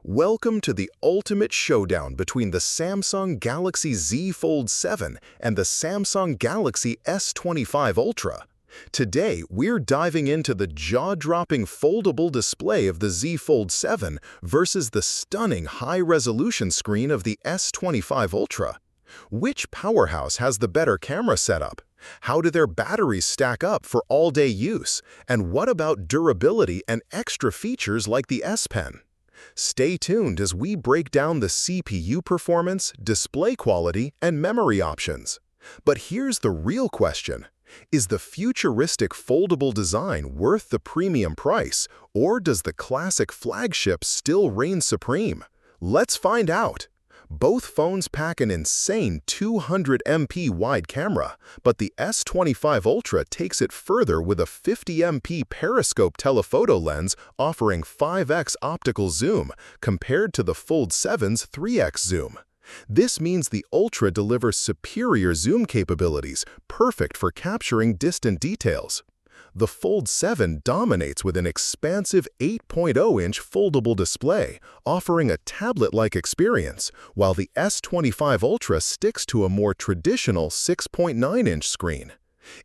Welcome to the ultimate showdown between the Samsung Galaxy Z Fold7 and the Samsung Galaxy S25 Ultra. Today, we're diving into the jaw-dropping foldable display of the Z Fold7 versus the stunning high-resolution screen of the S25 Ultra. Which powerhouse has the better camera setup? How do their batteries stack up for all-day use? And what about durability and extra features like the S Pen? Stay tuned as we break down the CPU performance, display quality, and memory options. But here's the real question. Is the futuristic foldable design worth the premium price, or does the classic flagship still reign supreme? Let's find out. Both phones pack an insane 200 MP wide camera, but the S25 Ultra takes it further with a 50 MP periscope telephoto lens offering 5x optical zoom compared to the Fold7's 3x zoom. This means the Ultra delivers superior zoom capabilities, perfect for capturing distant details. The Fold7 dominates with an expansive 8.0-inch foldable display, offering a tablet-like experience, while the S25 Ultra sticks to a more traditional 6.9-inch screen.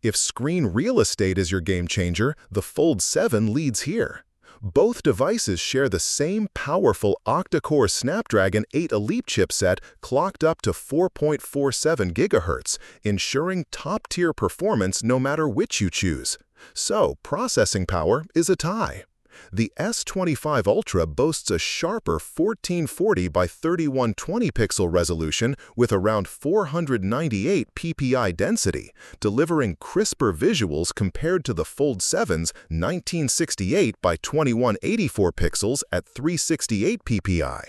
If screen real estate is your game changer, the Fold7 leads here. Both devices share the same powerful octa-core Snapdragon 8 Elite chipset clocked up to 4.47 GHz, ensuring top-tier performance no matter which you choose. So, processing power is a tie. The S25 Ultra boasts a sharper 1440 by 3120 pixel resolution with around 498 ppi density, delivering crisper visuals compared to the Fold7's 1968 by 2184 pixels at 368 ppi.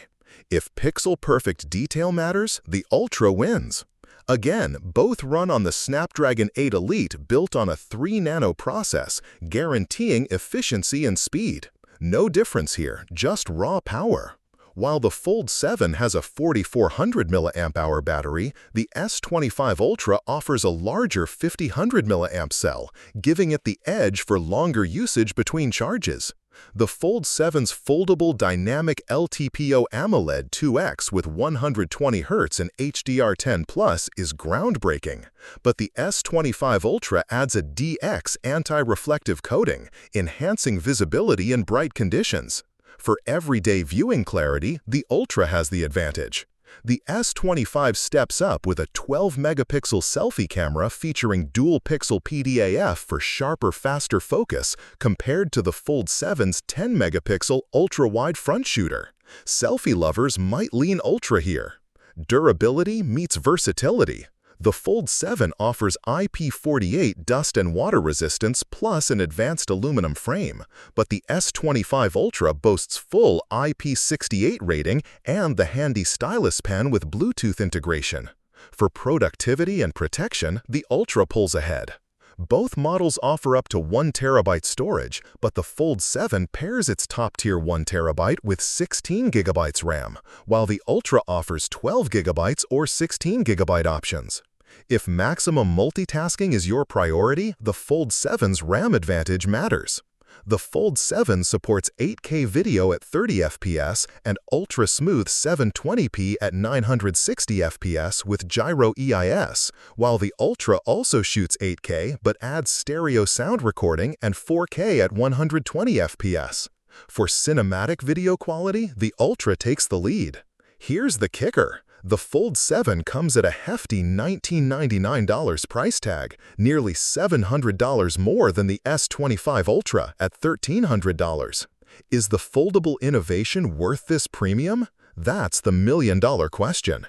If pixel-perfect detail matters, the Ultra wins. Again, both run on the Snapdragon 8 Elite built on a 3-nano process, guaranteeing efficiency and speed. No difference here, just raw power. While the Fold7 has a 4400 mAh battery, the S25 Ultra offers a larger 5000 mAh cell, giving it the edge for longer usage between charges. The Fold7's foldable dynamic LTPO AMOLED 2X with 120 Hz and HDR10+ is groundbreaking, but the S25 Ultra adds a DX anti-reflective coating, enhancing visibility in bright conditions. For everyday viewing clarity, the Ultra has the advantage. The S25 steps up with a 12-megapixel selfie camera featuring dual-pixel PDAF for sharper, faster focus compared to the Fold7's 10-megapixel ultra-wide front shooter. Selfie lovers might lean Ultra here. Durability meets versatility. The Fold7 offers IP48 dust and water resistance plus an advanced aluminum frame, but the S25 Ultra boasts full IP68 rating and the handy stylus pen with Bluetooth integration. For productivity and protection, the Ultra pulls ahead. Both models offer up to 1 TB storage, but the Fold7 pairs its top-tier 1 TB with 16 GB RAM, while the Ultra offers 12 GB or 16 GB options. If maximum multitasking is your priority, the Fold7's RAM advantage matters. The Fold7 supports 8K video at 30 FPS and ultra-smooth 720p at 960 FPS with gyro EIS, while the Ultra also shoots 8K but adds stereo sound recording and 4K at 120 FPS. For cinematic video quality, the Ultra takes the lead. Here's the kicker. The Fold7 comes at a hefty $1,999 price tag, nearly $700 more than the S25 Ultra at $1,300. Is the foldable innovation worth this premium? That's the million-dollar question.